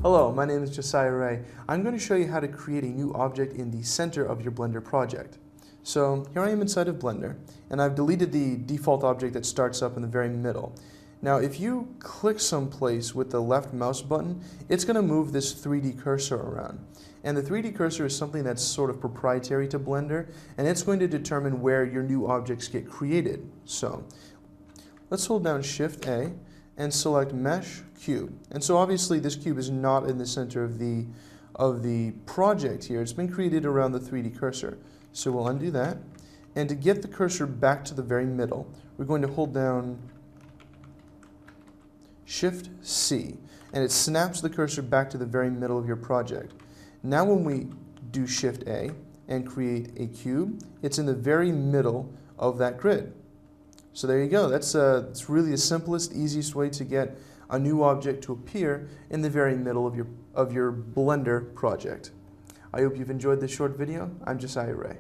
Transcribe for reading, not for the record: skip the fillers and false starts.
Hello, my name is Josiah Ray. I'm going to show you how to create a new object in the center of your Blender project. So here I am inside of Blender, and I've deleted the default object that starts up in the very middle. Now if you click someplace with the left mouse button, it's going to move this 3D cursor around. And the 3D cursor is something that's sort of proprietary to Blender, and it's going to determine where your new objects get created. So let's hold down Shift A and select Mesh Cube. And so obviously this cube is not in the center of the project here. It's been created around the 3D cursor. So we'll undo that. And to get the cursor back to the very middle, we're going to hold down Shift C, and it snaps the cursor back to the very middle of your project. Now when we do Shift A and create a cube, it's in the very middle of that grid. So there you go. That's it's really the simplest, easiest way to get a new object to appear in the very middle of your Blender project. I hope you've enjoyed this short video. I'm Josiah Ray.